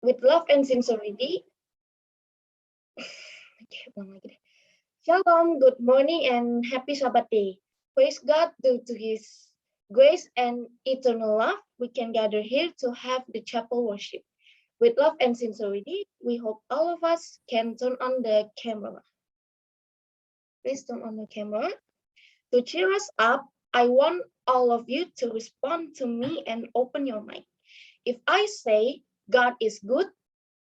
with love and sincerity. Shalom, good morning, and happy Sabbath day. Praise God due to His grace and eternal love. We can gather here to have the chapel worship. With love and sincerity, we hope all of us can turn on the camera. Please turn on the camera. To cheer us up, I want all of you to respond to me and open your mic. If I say God is good,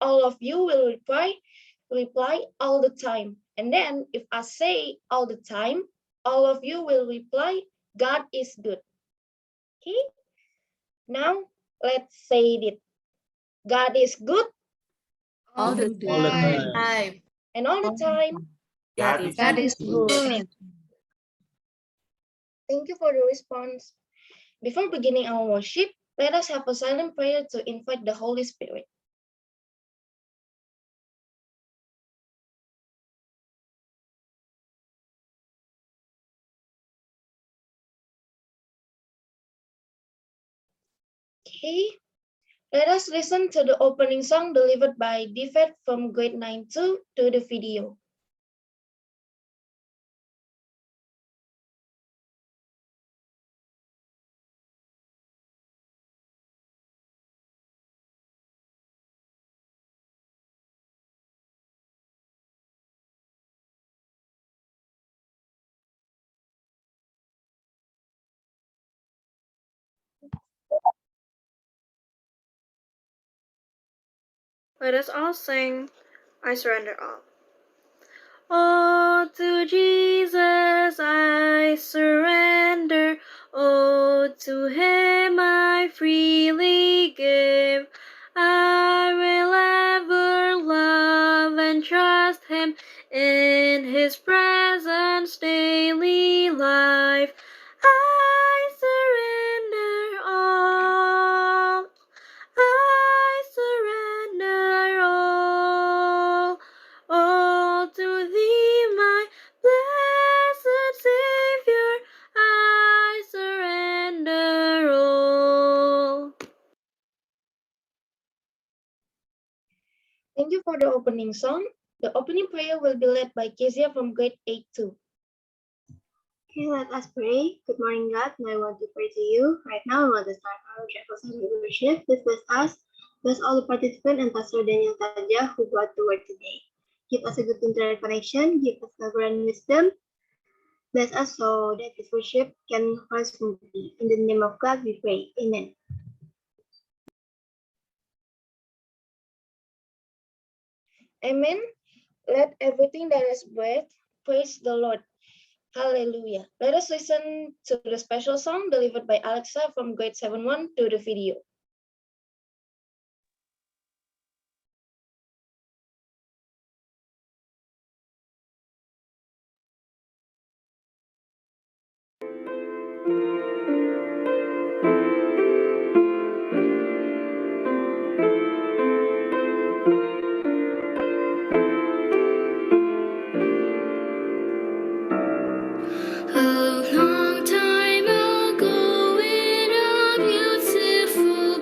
all of you will reply all the time. And then if I say all the time, all of you will reply God is good. Okay? Now let's say it. God is good All the time. and all the time. God is good. Thank you for the response. Before beginning our worship, let us have a silent prayer to invite the Holy Spirit. Okay, let us listen to the opening song delivered by Divet from grade 9-2 to the video. Let us all sing, I surrender all. Oh, to Jesus I surrender, oh, to Him I freely give. I will ever love and trust Him in His presence daily life. I surrender all. I surrender all to Thee, my blessed Savior. I surrender all. Thank you for the opening song. The opening prayer will be led by Kezia from grade 8-2. Okay, let us pray. Good morning, God. I want to pray to you. Right now, we want to start our chapel Sunday worship. Please bless us. Bless all the participants and Pastor Daniel Tadja who brought the word today. Give us a good internet connection. Give us a grand wisdom. Bless us so that this worship can run smoothly. In the name of God, we pray. Amen. Amen. Let everything that is breath praise the Lord. Hallelujah. Let us listen to the special song delivered by Alexa from grade 7-1 to the video. A long time ago in a beautiful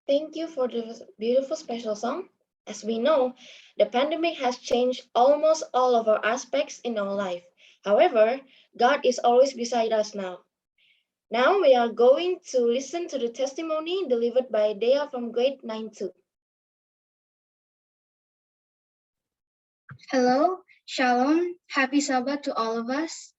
Thank you for the beautiful special song. As we know, the pandemic has changed almost all of our aspects in our life. However, God is always beside us now. Now we are going to listen to the testimony delivered by Dea from grade 9-2. Hello, Shalom, happy Sabbath to all of us.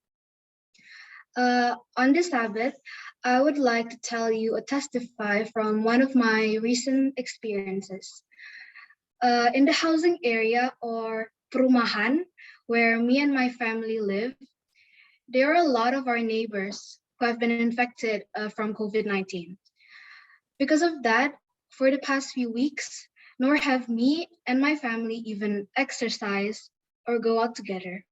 On this Sabbath, I would like to tell you or testify from one of my recent experiences. In the housing area or perumahan where me and my family live, there are a lot of our neighbors who have been infected from COVID-19. Because of that, for the past few weeks, nor have me and my family even exercised or go out together.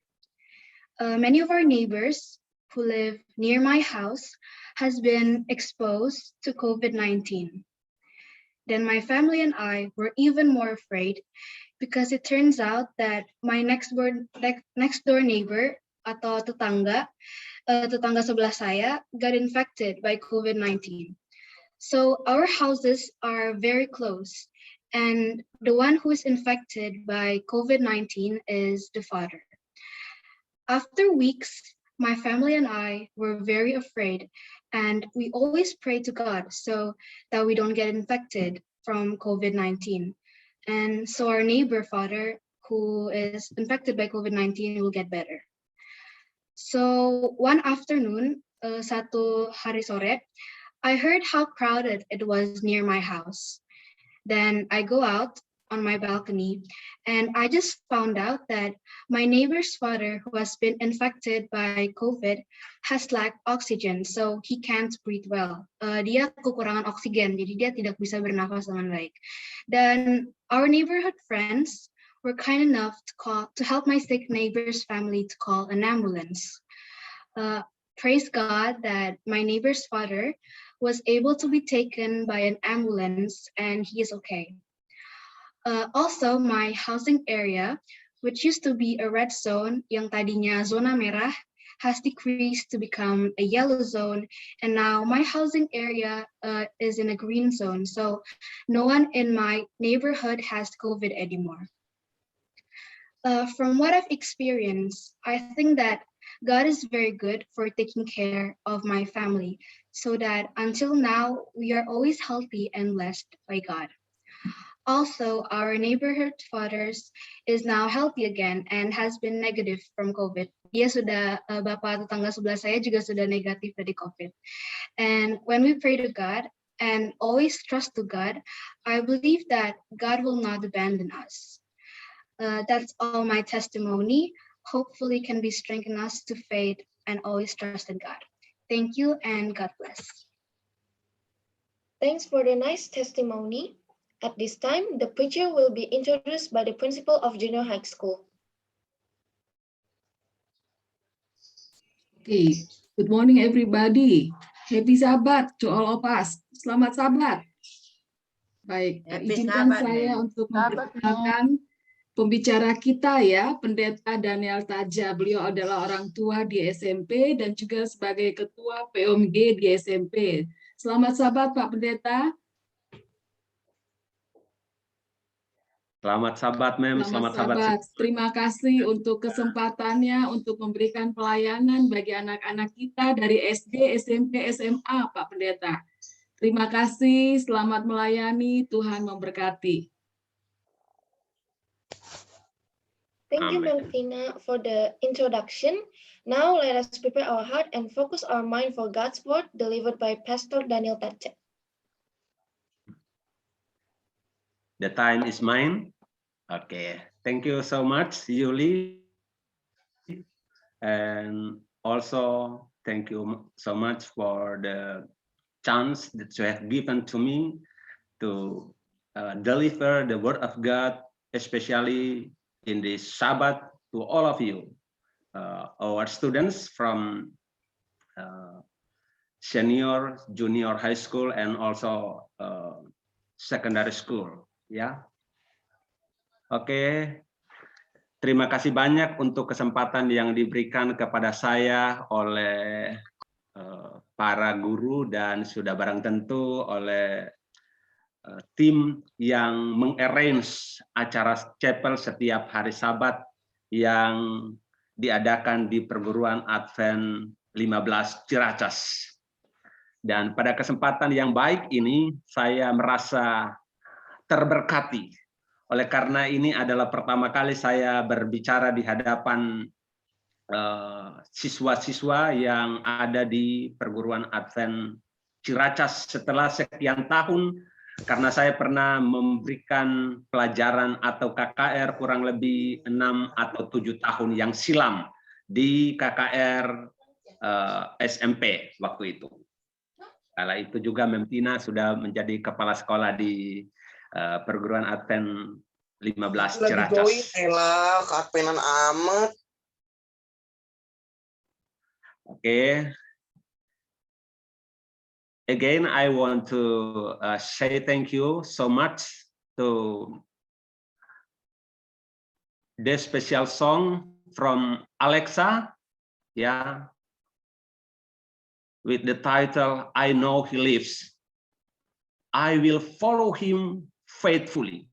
Many of our neighbors who live near my house has been exposed to COVID-19. Then my family and I were even more afraid because it turns out that my next door neighbor atau tetangga sebelah saya got infected by COVID-19. So our houses are very close, and the one who is infected by COVID-19 is the father. After weeks, my family and I were very afraid, and we always pray to God so that we don't get infected from COVID-19. And so our neighbor father, who is infected by COVID-19, will get better. So one afternoon, satu hari sore, I heard how crowded it was near my house. Then I go out on my balcony and I just found out that my neighbor's father, who has been infected by COVID, has lacked oxygen, so he can't breathe well. Dia kekurangan oksigen, jadi dia tidak bisa bernafas dengan baik. Dan our neighborhood friends were kind enough to help my sick neighbor's family to call an ambulance. Praise God that my neighbor's father was able to be taken by an ambulance and he is okay. Also, my housing area, which used to be a red zone, yang tadinya zona merah, has decreased to become a yellow zone, and now my housing area is in a green zone, so no one in my neighborhood has COVID anymore. From what I've experienced, I think that God is very good for taking care of my family, so that until now, we are always healthy and blessed by God. Also, our neighborhood fathers is now healthy again and has been negative from COVID. Dia sudah, bapak tetangga sebelah saya juga sudah negatif dari COVID. And when we pray to God and always trust to God, I believe that God will not abandon us. That's all my testimony. Hopefully can be strengthen us to faith and always trust in God. Thank you and God bless. Thanks for the nice testimony. At this time, the preacher will be introduced by the principal of Junior High School. Okay, good morning everybody. Happy Sabbath to all of us. Selamat Sabat. Baik, izinkan saya untuk memperkenalkan pembicara kita ya, Pendeta Daniel Taja. Beliau adalah orang tua di SMP dan juga sebagai ketua POMG di SMP. Selamat Sabat Pak Pendeta. Selamat Sabat, Mem. Selamat Sabat. Terima kasih untuk kesempatannya untuk memberikan pelayanan bagi anak-anak kita dari SD, SMP, SMA, Pak Pendeta. Terima kasih, selamat melayani, Tuhan memberkati. Thank you, Ma'am Tina, for the introduction. Now let us prepare our heart and focus our mind for God's word delivered by Pastor Daniel Taja. The time is mine. Okay, thank you so much, Yuli. And also, thank you so much for the chance that you have given to me to deliver the word of God, especially in this Sabbath to all of you, our students from senior, junior high school, and also secondary school. Ya, oke. Terima kasih banyak untuk kesempatan yang diberikan kepada saya oleh para guru dan sudah barang tentu oleh tim yang mengarrange acara chapel setiap hari Sabat yang diadakan di perguruan Advent 15 Ciracas. Dan pada kesempatan yang baik ini saya merasa terberkati. Oleh karena ini adalah pertama kali saya berbicara di hadapan siswa-siswa yang ada di perguruan Advent Ciracas setelah sekian tahun, karena saya pernah memberikan pelajaran atau KKR kurang lebih 6 atau 7 tahun yang silam di KKR SMP waktu itu. Kala itu juga Memtina sudah menjadi kepala sekolah di perguruan Advent 15 Ciracas. Elah, kapenan amat. Okay. Again, I want to say thank you so much to this special song from Alexa, yeah, with the title, I Know He Lives. I will follow him faithfully.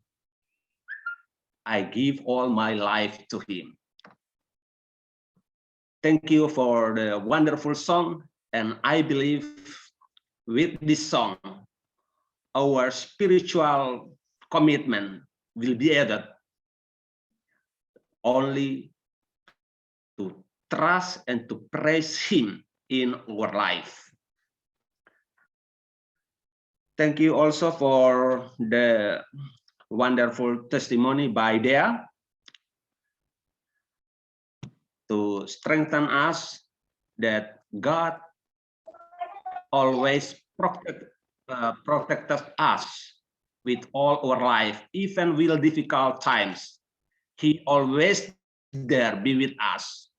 I give all my life to him. Thank you for the wonderful song, and I believe with this song, our spiritual commitment will be added only to trust and to praise him in our life. Thank you also for the wonderful testimony by Dea to strengthen us that God always protected us with all our life, even with difficult times. He always there be with us.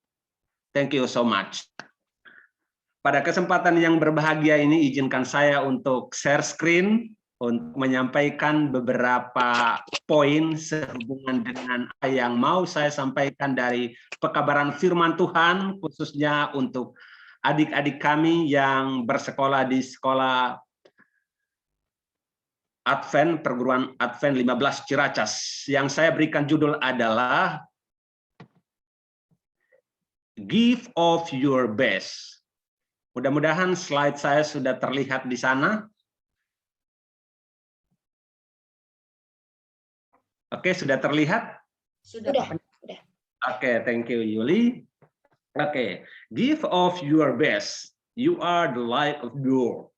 Thank you so much. Pada kesempatan yang berbahagia ini, izinkan saya untuk share screen untuk menyampaikan beberapa poin sehubungan dengan apa yang mau saya sampaikan dari pekabaran firman Tuhan, khususnya untuk adik-adik kami yang bersekolah di sekolah Advent, perguruan Advent 15 Ciracas. Yang saya berikan judul adalah Give of Your Best. Mudah-mudahan slide saya sudah terlihat di sana. Oke, sudah terlihat? Sudah. Oke, thank you Yuli. Oke, give of your best. You are the light of the world.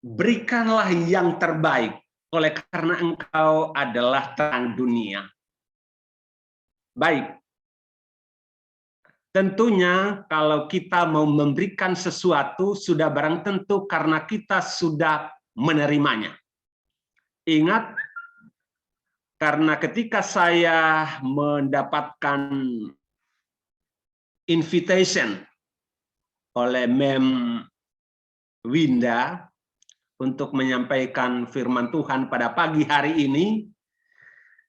Berikanlah yang terbaik, oleh karena engkau adalah terang dunia. Baik. Tentunya kalau kita mau memberikan sesuatu, sudah barang tentu karena kita sudah menerimanya. Ingat, karena ketika saya mendapatkan invitation oleh Mem Winda untuk menyampaikan firman Tuhan pada pagi hari ini,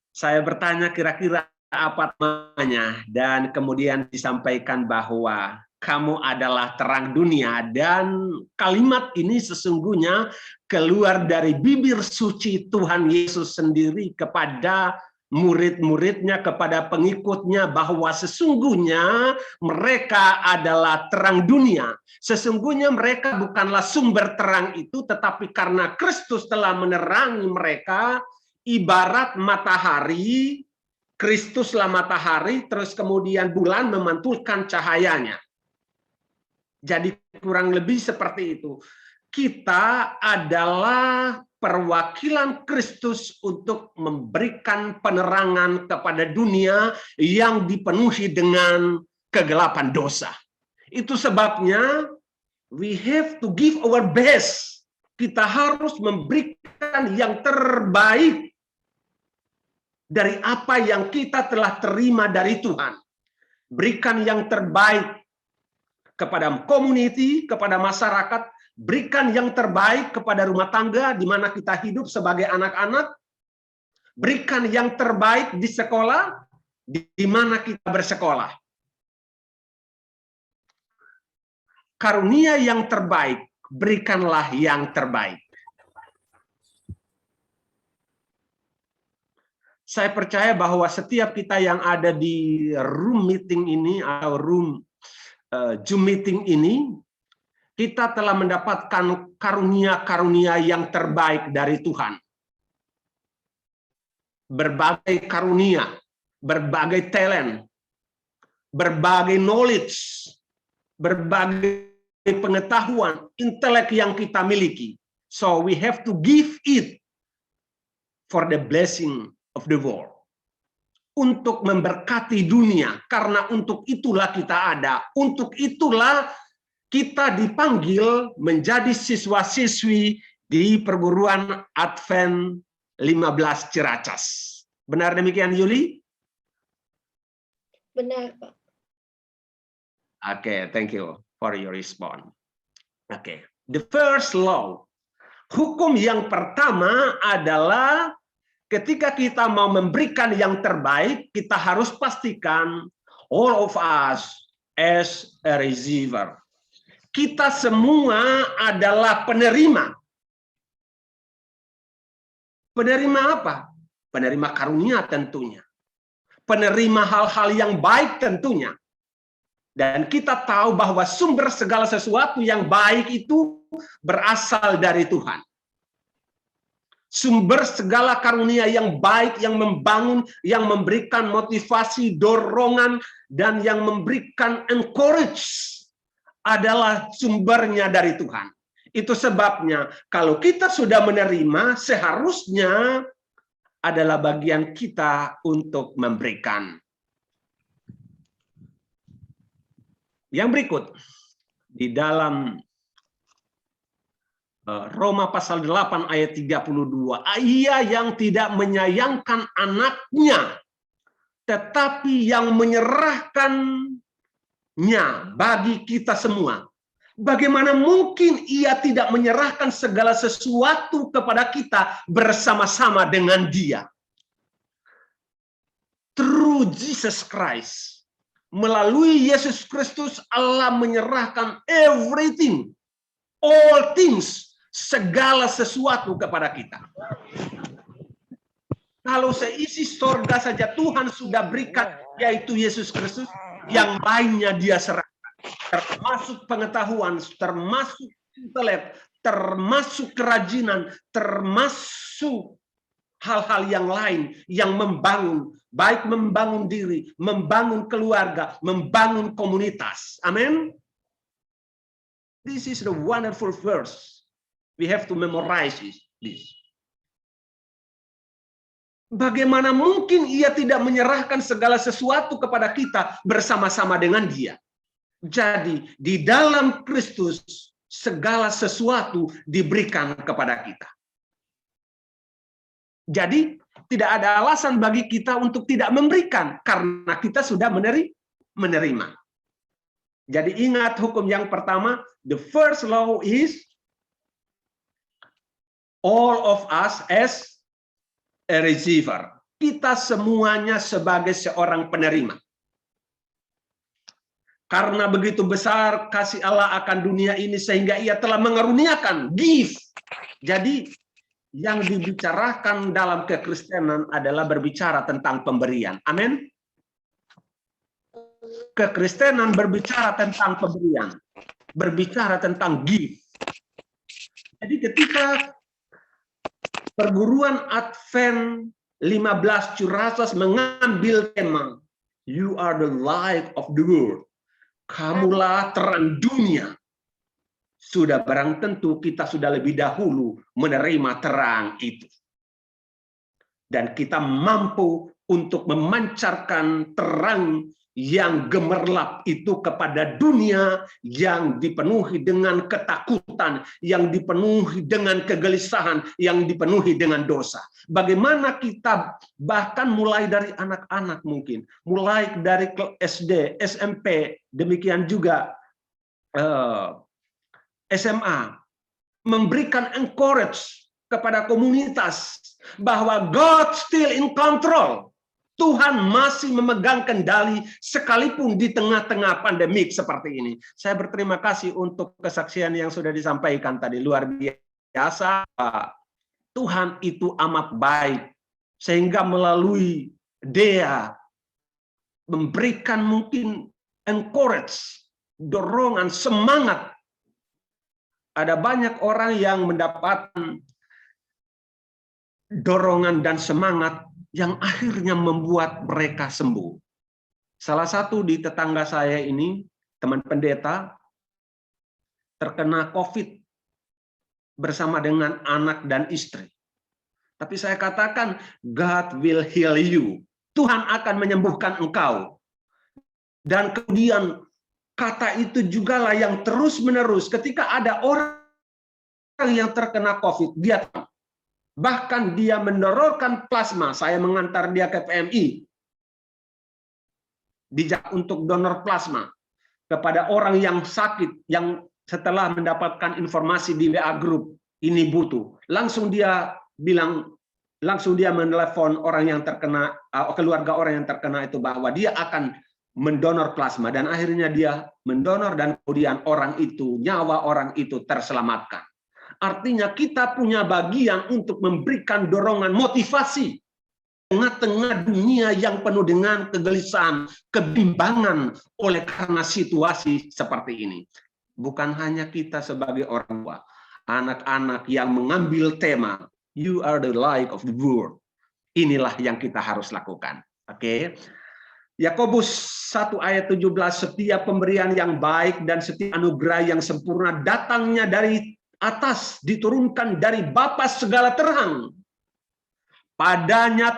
saya bertanya kira-kira apa namanya, dan kemudian disampaikan bahwa kamu adalah terang dunia, dan kalimat ini sesungguhnya keluar dari bibir suci Tuhan Yesus sendiri kepada murid-muridnya, kepada pengikutnya, bahwa sesungguhnya mereka adalah terang dunia. Sesungguhnya mereka bukanlah sumber terang itu, tetapi karena Kristus telah menerangi mereka, ibarat matahari. Kristuslah matahari, terus kemudian bulan memantulkan cahayanya. Jadi kurang lebih seperti itu. Kita adalah perwakilan Kristus untuk memberikan penerangan kepada dunia yang dipenuhi dengan kegelapan dosa. Itu sebabnya we have to give our best. Kita harus memberikan yang terbaik dari apa yang kita telah terima dari Tuhan. Berikan yang terbaik kepada community, kepada masyarakat, berikan yang terbaik kepada rumah tangga di mana kita hidup sebagai anak-anak, berikan yang terbaik di sekolah di mana kita bersekolah. Karunia yang terbaik, berikanlah yang terbaik. Saya percaya bahwa setiap kita yang ada di room meeting ini atau room Zoom meeting ini, kita telah mendapatkan karunia-karunia yang terbaik dari Tuhan. Berbagai karunia, berbagai talent, berbagai knowledge, berbagai pengetahuan, intelek yang kita miliki. So we have to give it for the blessing of the world. Untuk memberkati dunia, karena untuk itulah kita ada, untuk itulah kita dipanggil menjadi siswa-siswi di perguruan Advent 15 Ciracas. Benar demikian, Yuli? Benar, Pak. Okay, thank you for your response. Okay, the first law, hukum yang pertama adalah ketika kita mau memberikan yang terbaik, kita harus pastikan all of us as a receiver. Kita semua adalah penerima. Penerima apa? Penerima karunia tentunya. Penerima hal-hal yang baik tentunya. Dan kita tahu bahwa sumber segala sesuatu yang baik itu berasal dari Tuhan. Sumber segala karunia yang baik, yang membangun, yang memberikan motivasi, dorongan, dan yang memberikan encourage adalah sumbernya dari Tuhan. Itu sebabnya kalau kita sudah menerima, seharusnya adalah bagian kita untuk memberikan. Yang berikut, di dalam Roma pasal 8 ayat 32, ia yang tidak menyayangkan anaknya, tetapi yang menyerahkannya bagi kita semua. Bagaimana mungkin ia tidak menyerahkan segala sesuatu kepada kita bersama-sama dengan Dia? Through Jesus Christ, melalui Yesus Kristus, Allah menyerahkan everything, all things, segala sesuatu kepada kita. Kalau seisi surga saja Tuhan sudah berikan, yaitu Yesus Kristus, yang lainnya Dia serahkan. Termasuk pengetahuan, termasuk intelek, termasuk kerajinan, termasuk hal-hal yang lain yang membangun, baik membangun diri, membangun keluarga, membangun komunitas. Amin. This is the wonderful verse. We have to memorize this. Bagaimana mungkin ia tidak menyerahkan segala sesuatu kepada kita bersama-sama dengan Dia? Jadi, di dalam Kristus, segala sesuatu diberikan kepada kita. Jadi, tidak ada alasan bagi kita untuk tidak memberikan, karena kita sudah menerima. Jadi, ingat hukum yang pertama, the first law is all of us as a receiver. Kita semuanya sebagai seorang penerima. Karena begitu besar kasih Allah akan dunia ini sehingga Ia telah mengaruniakan, give. Jadi yang dibicarakan dalam kekristenan adalah berbicara tentang pemberian. Amin. Kekristenan berbicara tentang pemberian, berbicara tentang give. Jadi ketika perguruan Advent 15 Ciracas mengambil tema You are the light of the world. Kamulah terang dunia. Sudah barang tentu kita sudah lebih dahulu menerima terang itu. Dan kita mampu untuk memancarkan terang yang gemerlap itu kepada dunia yang dipenuhi dengan ketakutan, yang dipenuhi dengan kegelisahan, yang dipenuhi dengan dosa. Bagaimana kita bahkan mulai dari anak-anak mungkin, mulai dari SD, SMP, demikian juga SMA, memberikan encourage kepada komunitas bahwa God still in control. Tuhan masih memegang kendali sekalipun di tengah-tengah pandemik seperti ini. Saya berterima kasih untuk kesaksian yang sudah disampaikan tadi. Luar biasa. Tuhan itu amat baik sehingga melalui dia memberikan mungkin encourage, dorongan, semangat. Ada banyak orang yang mendapatkan dorongan dan semangat yang akhirnya membuat mereka sembuh. Salah satu di tetangga saya ini, teman pendeta, terkena COVID bersama dengan anak dan istri. Tapi saya katakan, God will heal you. Tuhan akan menyembuhkan engkau. Dan kemudian kata itu jugalah yang terus-menerus ketika ada orang yang terkena COVID, dia bahkan dia mendonorkan plasma. Saya mengantar dia ke PMI untuk donor plasma kepada orang yang sakit, yang setelah mendapatkan informasi di WA group ini butuh. Langsung dia menelepon orang yang terkena, keluarga orang yang terkena itu bahwa dia akan mendonor plasma, dan akhirnya dia mendonor dan kemudian nyawa orang itu terselamatkan. Artinya kita punya bagian untuk memberikan dorongan motivasi tengah-tengah dunia yang penuh dengan kegelisahan, kebimbangan oleh karena situasi seperti ini. Bukan hanya kita sebagai orang tua, anak-anak yang mengambil tema "You are the light of the world". Inilah yang kita harus lakukan. Oke. Yakobus 1 ayat 17, setiap pemberian yang baik dan setiap anugerah yang sempurna datangnya dari atas, diturunkan dari Bapa segala terang. Padanya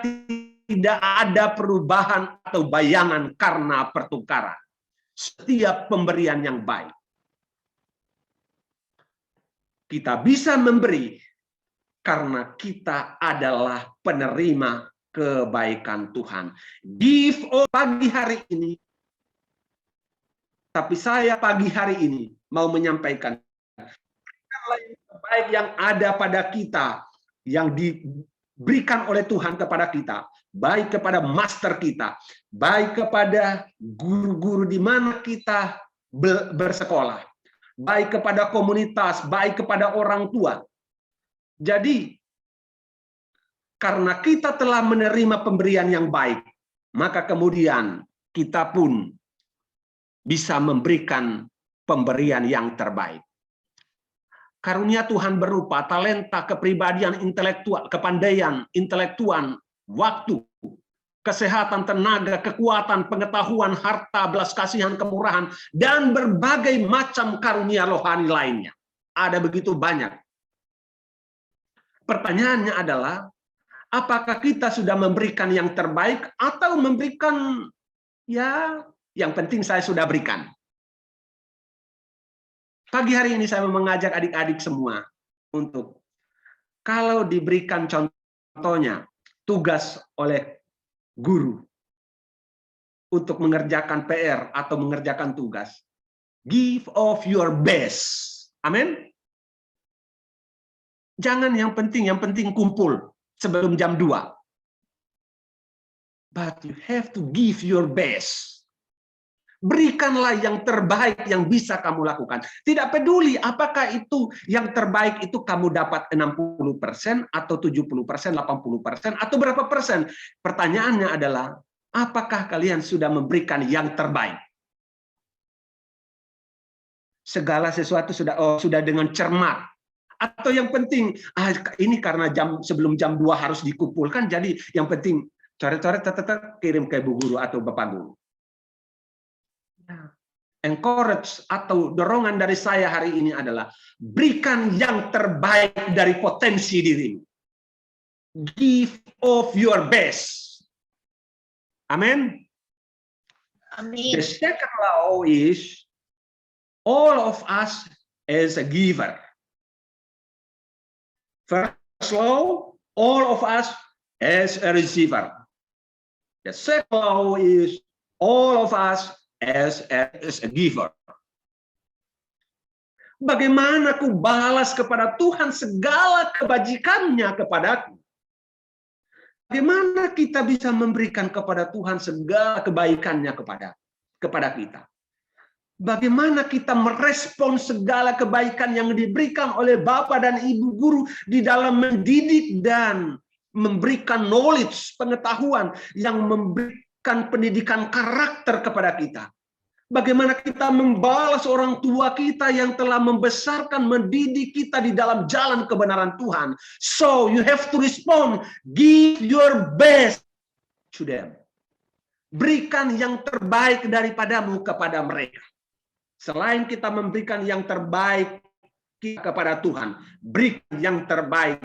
tidak ada perubahan atau bayangan karena pertukaran. Setiap pemberian yang baik. Kita bisa memberi karena kita adalah penerima kebaikan Tuhan. Give pagi hari ini. Tapi saya pagi hari ini mau menyampaikan yang terbaik yang ada pada kita, yang diberikan oleh Tuhan kepada kita, baik kepada master kita, baik kepada guru-guru di mana kita bersekolah, baik kepada komunitas, baik kepada orang tua. Jadi, karena kita telah menerima pemberian yang baik, maka kemudian kita pun bisa memberikan pemberian yang terbaik. Karunia Tuhan berupa talenta, kepribadian intelektual, kepandaian intelektual, waktu, kesehatan, tenaga, kekuatan, pengetahuan, harta, belas kasihan, kemurahan, dan berbagai macam karunia rohani lainnya. Ada begitu banyak. Pertanyaannya adalah, apakah kita sudah memberikan yang terbaik atau memberikan ya yang penting saya sudah berikan? Pagi hari ini saya mengajak adik-adik semua untuk kalau diberikan contohnya tugas oleh guru untuk mengerjakan PR atau mengerjakan tugas, give of your best. Amin. Jangan yang penting kumpul sebelum jam 2. But you have to give your best. Berikanlah yang terbaik yang bisa kamu lakukan. Tidak peduli apakah itu yang terbaik itu kamu dapat 60% atau 70%, 80% atau berapa persen. Pertanyaannya adalah, apakah kalian sudah memberikan yang terbaik? Segala sesuatu sudah dengan cermat. Atau yang penting, ini karena sebelum jam 2 harus dikumpulkan, jadi yang penting coret-coret tetap kirim ke ibu guru atau bapak guru. Encourage atau dorongan dari saya hari ini adalah berikan yang terbaik dari potensi dirimu. Give of your best. Amen. Amin. The second law is all of us as a giver. First law, all of us as a receiver. The second law is all of us as a giver. Bagaimana aku balas kepada Tuhan segala kebajikannya kepadaku? Bagaimana kita bisa memberikan kepada Tuhan segala kebaikannya kepada kita? Bagaimana kita merespon segala kebaikan yang diberikan oleh Bapak dan Ibu guru di dalam mendidik dan memberikan knowledge, pengetahuan, yang memberikan pendidikan karakter kepada kita. Bagaimana kita membalas orang tua kita yang telah membesarkan, mendidik kita di dalam jalan kebenaran Tuhan. So you have to respond, give your best to them. Berikan yang terbaik daripadamu kepada mereka. Selain kita memberikan yang terbaik kepada Tuhan, berikan yang terbaik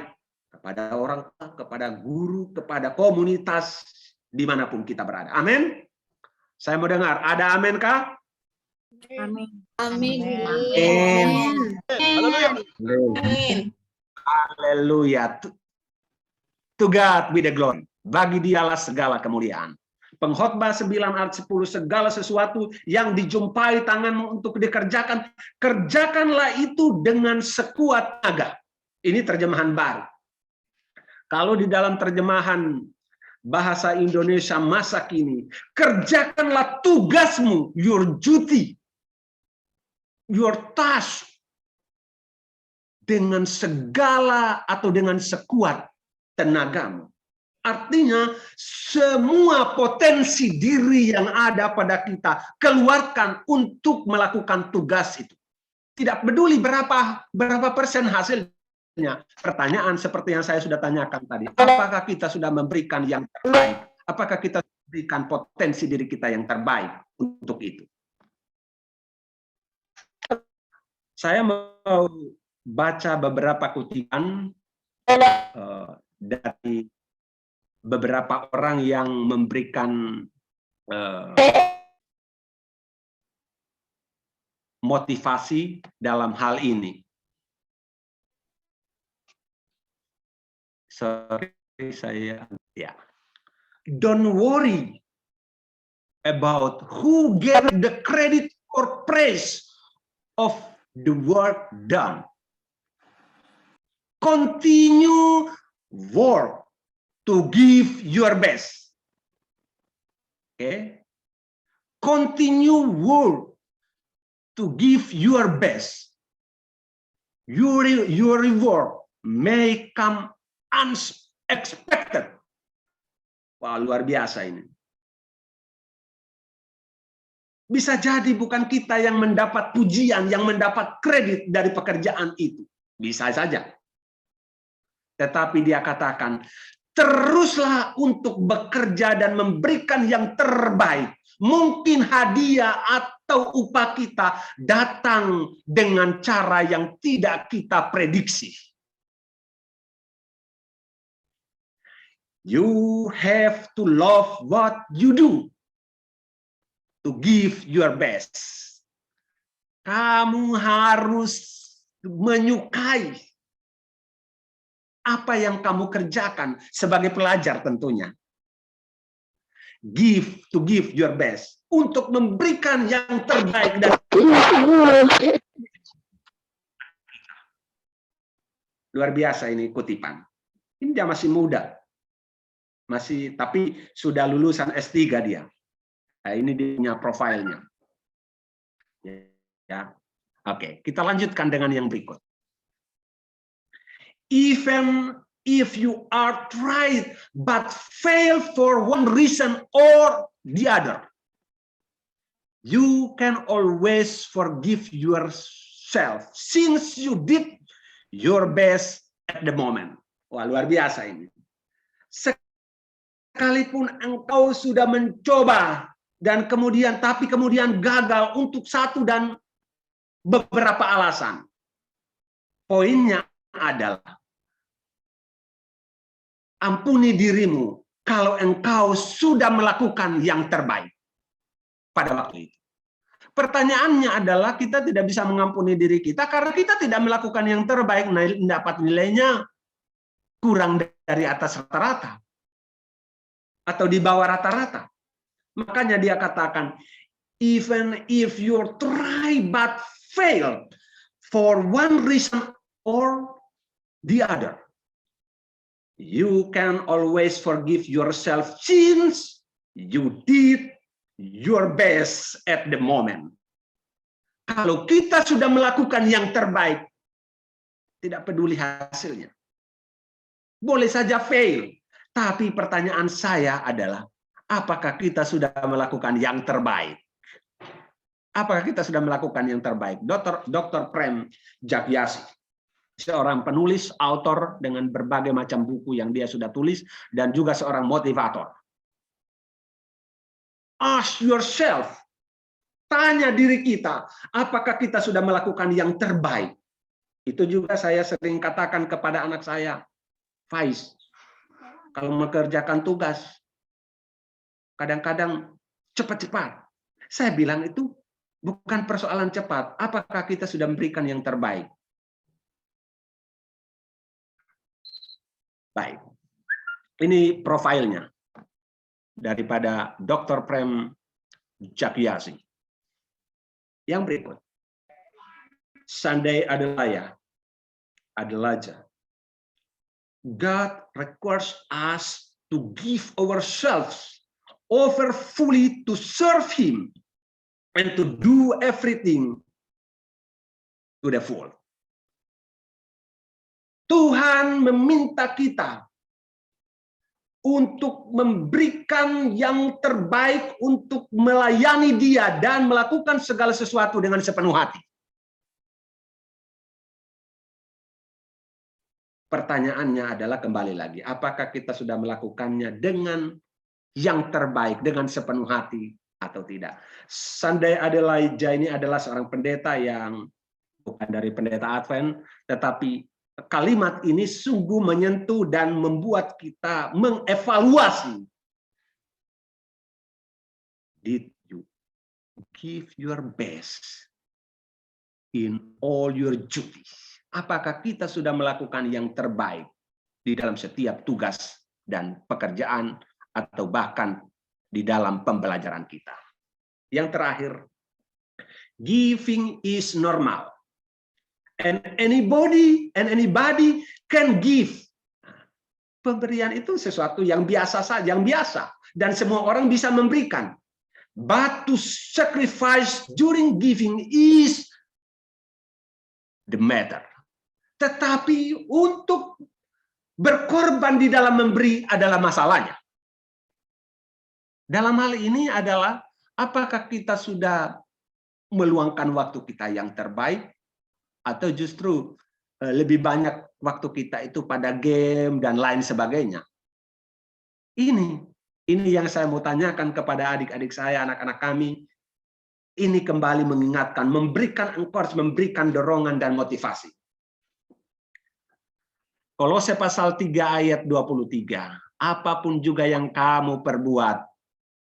kepada orang tua, kepada guru, kepada komunitas, dimanapun kita berada. Amin. Saya mau dengar, ada amin kah? Amin. Amin. Haleluya. To God be the glory. Bagi dialah segala kemuliaan. Pengkhotbah 9 ayat 10, segala sesuatu yang dijumpai tanganmu untuk dikerjakan, kerjakanlah itu dengan sekuat tenaga. Ini terjemahan baru. Kalau di dalam terjemahan bahasa Indonesia masa kini, kerjakanlah tugasmu, your duty, your task, dengan segala atau dengan sekuat tenagamu. Artinya semua potensi diri yang ada pada kita keluarkan untuk melakukan tugas itu. Tidak peduli berapa persen hasilnya. Pertanyaan seperti yang saya sudah tanyakan tadi, apakah kita sudah memberikan yang terbaik? Apakah kita memberikan potensi diri kita yang terbaik untuk itu? Saya mau baca beberapa kutipan dari beberapa orang yang memberikan motivasi dalam hal ini. Sorry, ya. Don't worry about who get the credit or praise of the work done. Continue work to give your best. Okay? Continue work to give your best. Your reward may come unexpected. Wah, luar biasa ini. Bisa jadi bukan kita yang mendapat pujian, yang mendapat kredit dari pekerjaan itu. Bisa saja. Tetapi dia katakan, teruslah untuk bekerja dan memberikan yang terbaik. Mungkin hadiah atau upah kita datang dengan cara yang tidak kita prediksi. You have to love what you do, to give your best. Kamu harus menyukai apa yang kamu kerjakan sebagai pelajar tentunya. To give your best, untuk memberikan yang terbaik dan luar biasa ini kutipan. Ini dia masih muda. Tapi sudah lulusan S3 dia. Nah, ini dia punya profilnya. Ya. Oke, kita lanjutkan dengan yang berikut. Even if you are tried but fail for one reason or the other, you can always forgive yourself since you did your best at the moment. Wah, luar biasa ini. Sekalipun engkau sudah mencoba tapi kemudian gagal untuk satu dan beberapa alasan. Poinnya adalah ampuni dirimu kalau engkau sudah melakukan yang terbaik pada waktu itu. Pertanyaannya adalah kita tidak bisa mengampuni diri kita karena kita tidak melakukan yang terbaik, dapat nilainya kurang dari atas rata-rata atau di bawah rata-rata. Makanya dia katakan, even if you try but fail for one reason or the other, you can always forgive yourself since you did your best at the moment. Kalau kita sudah melakukan yang terbaik, tidak peduli hasilnya. Boleh saja fail, Tapi pertanyaan saya adalah, apakah kita sudah melakukan yang terbaik? Apakah kita sudah melakukan yang terbaik? Dr. Prem Jagyasi, seorang penulis, autor dengan berbagai macam buku yang dia sudah tulis, dan juga seorang motivator. Ask yourself, tanya diri kita, apakah kita sudah melakukan yang terbaik? Itu juga saya sering katakan kepada anak saya, Faiz, kalau mengerjakan tugas, kadang-kadang cepat-cepat. Saya bilang itu bukan persoalan cepat, apakah kita sudah memberikan yang terbaik? Baik, ini profilnya daripada Dr. Prem Jagyasi. Yang berikut, Sunday Adelaja. God requires us to give ourselves over fully to serve Him and to do everything to the full. Tuhan meminta kita untuk memberikan yang terbaik untuk melayani Dia dan melakukan segala sesuatu dengan sepenuh hati. Pertanyaannya adalah kembali lagi, apakah kita sudah melakukannya dengan yang terbaik, dengan sepenuh hati atau tidak? Sunday Adelaja ini adalah seorang pendeta yang bukan dari pendeta Advent, tetapi kalimat ini sungguh menyentuh dan membuat kita mengevaluasi. Did you give your best in all your duties? Apakah kita sudah melakukan yang terbaik di dalam setiap tugas dan pekerjaan atau bahkan di dalam pembelajaran kita? Yang terakhir, giving is normal. And anybody can give. Pemberian itu sesuatu yang biasa saja, yang biasa. Dan semua orang bisa memberikan. But to sacrifice during giving is the matter. Tetapi untuk berkorban di dalam memberi adalah masalahnya. Dalam hal ini adalah apakah kita sudah meluangkan waktu kita yang terbaik atau justru lebih banyak waktu kita itu pada game dan lain sebagainya. Ini yang saya mau tanyakan kepada adik-adik saya, anak-anak kami. Ini kembali mengingatkan, memberikan encourage, memberikan dorongan dan motivasi. Kolose pasal 3 ayat 23. Apapun juga yang kamu perbuat,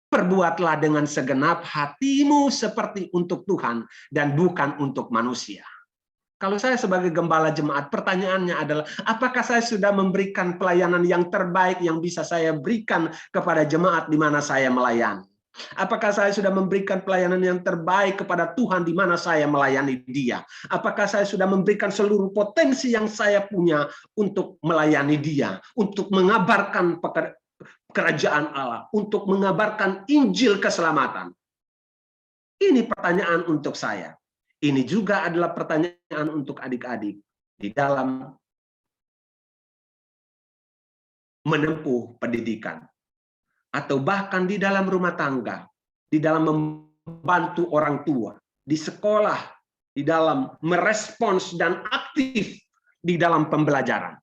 perbuatlah dengan segenap hatimu seperti untuk Tuhan dan bukan untuk manusia. Kalau saya sebagai gembala jemaat, pertanyaannya adalah, apakah saya sudah memberikan pelayanan yang terbaik yang bisa saya berikan kepada jemaat di mana saya melayani? Apakah saya sudah memberikan pelayanan yang terbaik kepada Tuhan di mana saya melayani Dia? Apakah saya sudah memberikan seluruh potensi yang saya punya untuk melayani Dia, untuk mengabarkan kerajaan Allah, untuk mengabarkan Injil keselamatan? Ini pertanyaan untuk saya. Ini juga adalah pertanyaan untuk adik-adik di dalam menempuh pendidikan, atau bahkan di dalam rumah tangga, di dalam membantu orang tua, di sekolah, di dalam merespons dan aktif di dalam pembelajaran.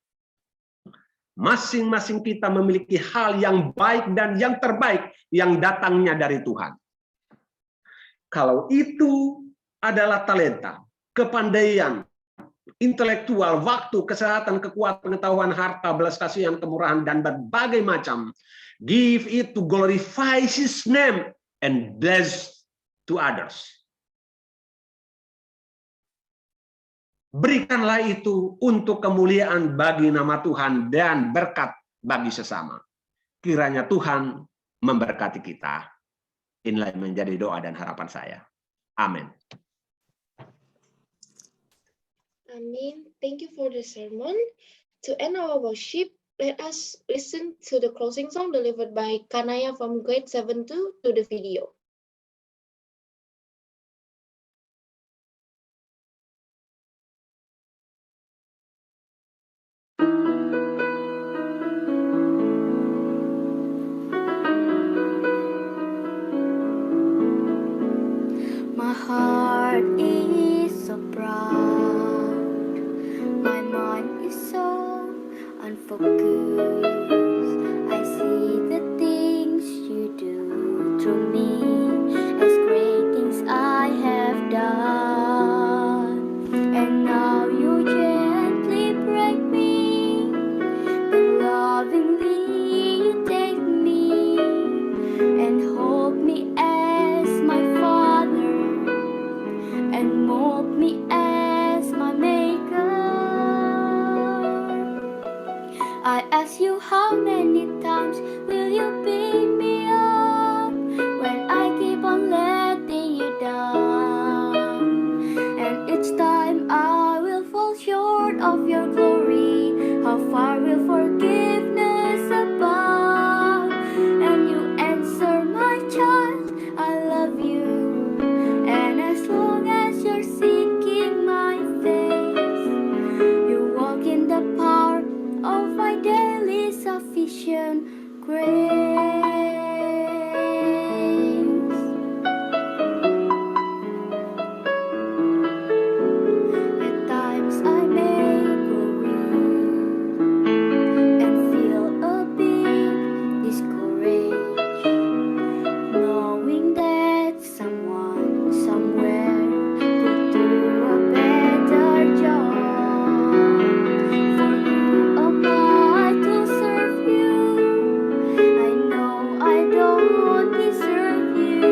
Masing-masing kita memiliki hal yang baik dan yang terbaik yang datangnya dari Tuhan. Kalau itu adalah talenta, kepandaian, intelektual, waktu, kesehatan, kekuatan, pengetahuan, harta, belas kasihan, kemurahan, dan berbagai macam, give it to glorify His name and bless to others. Berikanlah itu untuk kemuliaan bagi nama Tuhan dan berkat bagi sesama. Kiranya Tuhan memberkati kita. Inilah yang menjadi doa dan harapan saya. Amin. Amin. Thank you for the sermon. To end our worship, let us listen to the closing song delivered by Kanaya from grade 7 to the video. focus. I see the things you do through me as great things I have done. And now you gently break me, but lovingly you take me and hold me as my Father and mold me as my Maker. I ask you, how many times will you pick me up when I keep on letting you down? And each time I will fall short of your glory, how far will forgiveness abound? And you answer, my child, I love you. And as long as you're seeking my face, you walk in the power of my daily sufficient grace. At times I may grow weak and feel a bit discouraged, knowing that someone somewhere could do a better job. For who am I to serve you? I know I don't deserve you,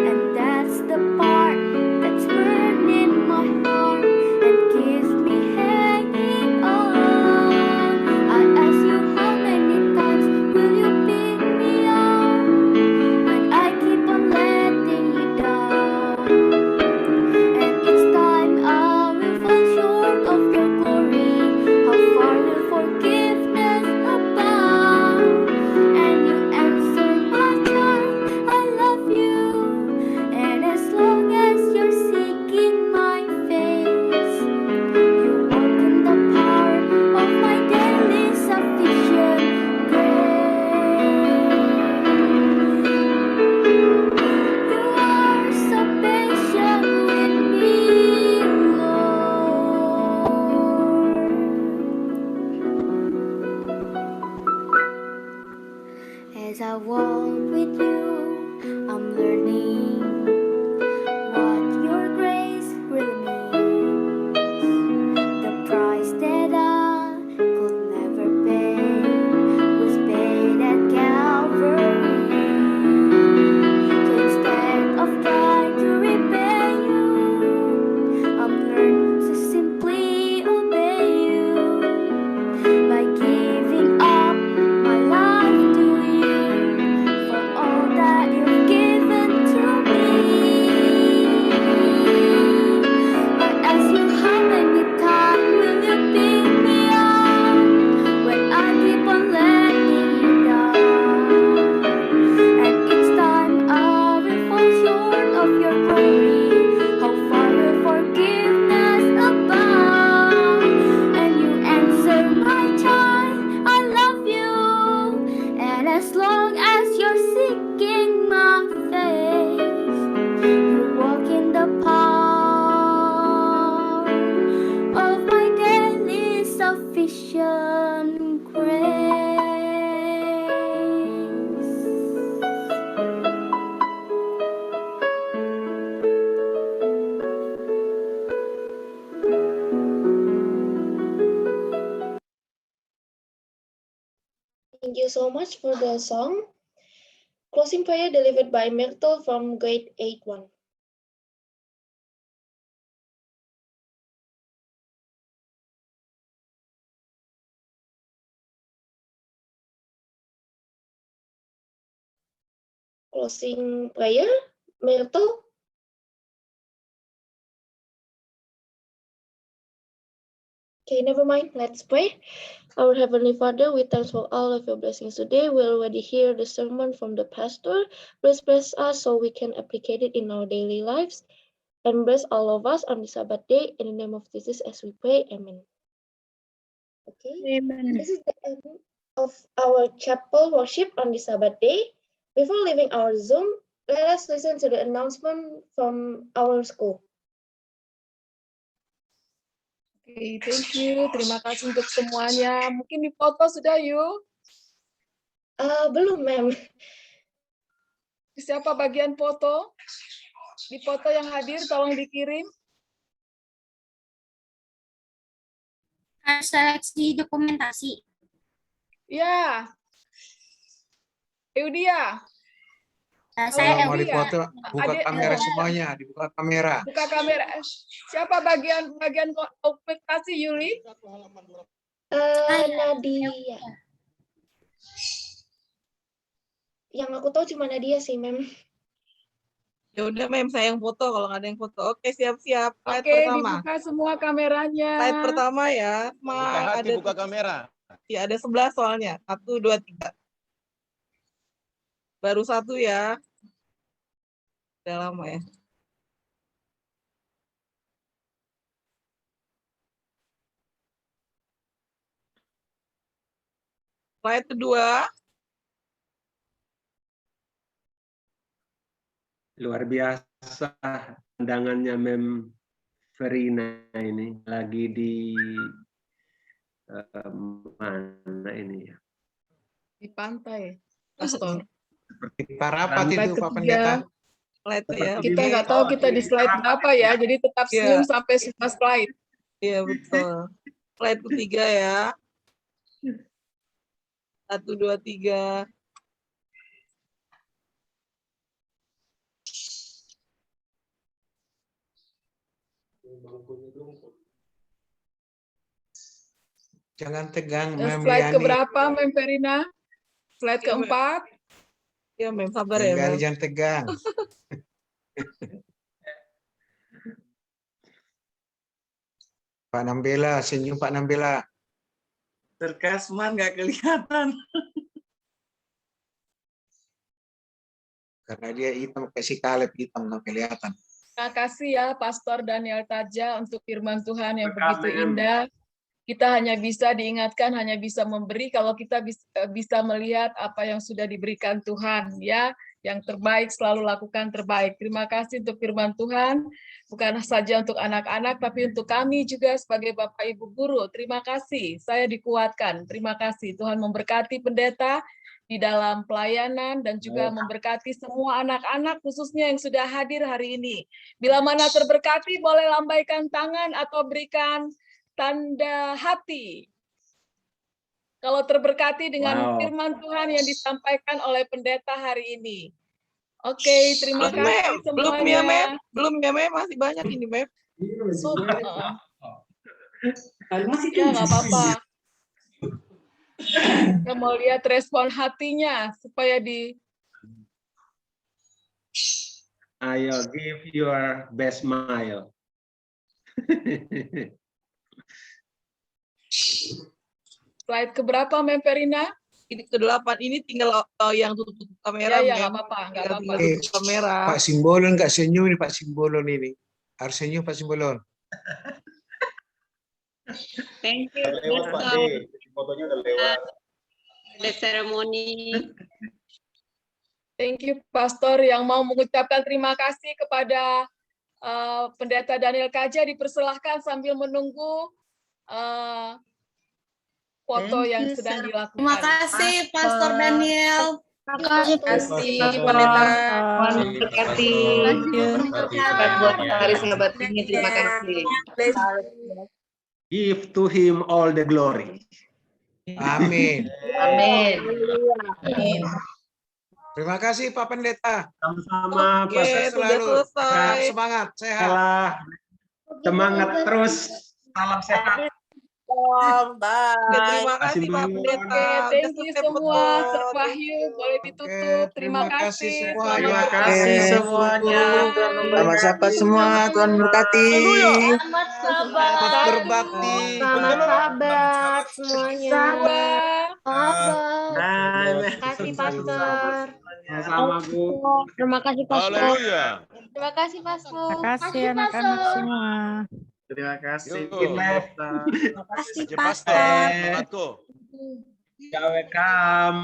and that's the part that's burning my heart and keeps me hanging on. I ask you, how many times will you pick me up when I keep on letting you down? And each time I will fall short of your glory, how far will forgiveness abound? And you answer, my child, I love you. And as long as you're seeking my face, you walk in the power of my daily sufficient grace. You are so patient with me, Lord. As I walk with you, I'm learning what your grace really means. The price that I could never pay was paid at Calvary. So instead of trying to repay you, I'm learning to simply obey you by giving up my life to you for all that you've given to me. I ask you, how many times will you pick me up when I keep on letting you down? And each time I will fall short of your glory, how far will forgiveness abound? And you answer, my child, I love you. And as long as you're seeking my face, you walk in the power of my daily sufficient grace. Thank you so much for the song. Closing prayer delivered by Myrtle from grade 8-1. Closing prayer, Myrtle. Okay, never mind. Let's pray. Our Heavenly Father, we thank for all of your blessings today. We already hear the sermon from the pastor. Please bless us so we can apply it in our daily lives. And bless all of us on the Sabbath day. In the name of Jesus as we pray. Amen. Okay. Amen. This is the end of our chapel worship on the Sabbath day. Before leaving our Zoom, let us listen to the announcement from our school. Oke, thank you. Terima kasih untuk semuanya. Mungkin dipoto sudah yuk. Belum, Ma'am. Siapa bagian foto? Di foto yang hadir tolong dikirim. Seleksi dokumentasi. Ya. Eudia. Saya Mau Eudia. dipoto, buka Adik, kamera semuanya, dibuka kamera. buka kamera. Siapa bagian dokumentasi Yuli? Nadia. Yang aku tahu cuma Nadia sih, Ma'am. Ya udah, Mem, saya yang foto kalau nggak ada yang foto. Oke, siap-siap. Slide Oke, pertama. dibuka semua kameranya. Slide pertama ya. Buka hati, Ada buka kamera. ya ada 11 soalnya. 1, 2, 3. Baru 1 ya. Udah lama ya. Slide kedua. Luar biasa pandangannya Mem Verina ini lagi di mana ini ya? Di pantai. Pastor. Seperti parapat itu, Pak Ketiga. Pendeta. Slide ya. Kita nggak tahu kita di slide berapa ya, jadi tetap senyum sampai semua slide. Iya, betul. Slide ketiga ya. 1, 2, 3. Jangan tegang, Mem Slide Liani. keberapa, Mem Verina? Slide keempat. Ya, Mem, sabar ya, Mem. Jangan tegang. Pak Nambela, senyum Pak Nambela. Terkasman nggak kelihatan. Karena dia hitam, kayak si Kaleb hitam, nggak kelihatan. Terima kasih ya Pastor Daniel Taja untuk firman Tuhan yang begitu indah. Kita hanya bisa diingatkan, hanya bisa memberi kalau kita bisa melihat apa yang sudah diberikan Tuhan, ya. Yang terbaik selalu lakukan terbaik. Terima kasih untuk firman Tuhan, bukan saja untuk anak-anak, tapi untuk kami juga sebagai Bapak Ibu Guru. Terima kasih, saya dikuatkan. Terima kasih, Tuhan memberkati pendeta di dalam pelayanan dan juga memberkati semua anak-anak khususnya yang sudah hadir hari ini. Bila mana terberkati, boleh lambaikan tangan atau berikan tanda hati. Kalau terberkati dengan firman Tuhan yang disampaikan oleh pendeta hari ini. Oke, terima kasih semuanya. Belum ya, Mem. Belum ya, Mem. Masih banyak ini, Mem. Ya, nggak apa-apa. Kita mau lihat respon hatinya supaya di. Ayo, give your best smile. Slide keberapa, Mem Verina? Ini ke-8 ini tinggal yang tutup kamera. Ya, nggak apa-apa, nggak apa-apa. Kamera. Pak Simbolon nggak senyum nih, Pak Simbolon ini. Harus senyum Pak Simbolon. Thank you. Lewat Pak D. Fotonya udah lewat. The ceremony. Thank you, Pastor, yang mau mengucapkan terima kasih kepada Pendeta Daniel Kaja. Dipersilahkan sambil menunggu foto yang sedang dilakukan. Terima kasih, Pastor Daniel. Terima kasih, Pendeta. Terima kasih. Buat hari sahabat ini, terima kasih. Give to him all the glory. Amin. Amin. Amin. Terima kasih Pak Pendeta. Sama-sama, Pak. Oke, sudah selesai. Semangat, sehat. Salah. Semangat terus. Salam sehat. Terima kasih Pak Pendeta. Thank you semua. Wahyu boleh ditutup. Terima kasih semua. Terima kasih semuanya. Selamat sahabat semua, Tuhan berkati. Selamat sahabat. Selamat berbakti. Selamat sahabat semuanya. Sahabat. Terima kasih, Pastor. Sama Bu. Terima kasih, Pastor. Haleluya. Terima kasih, Pastor. Terima kasih anak-anak semua. Terima kasih. Terima kasih, Pastor. Pastor. Semangatku. Welcome.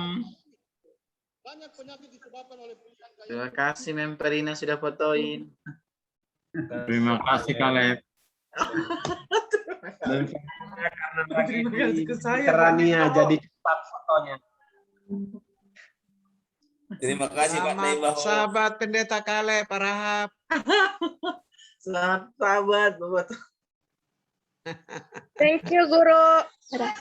Terima kasih Mem Verina sudah fotoin. Terima kasih Kaleb. karena Terima kasih ke saya, Kerania Pak. jadi cepat fotonya. Terima kasih Pak Selamat Taibaho. sahabat pendeta Kale, Pak Rahab. Selamat sahabat, Bapak. Thank you, Guru. Dadah.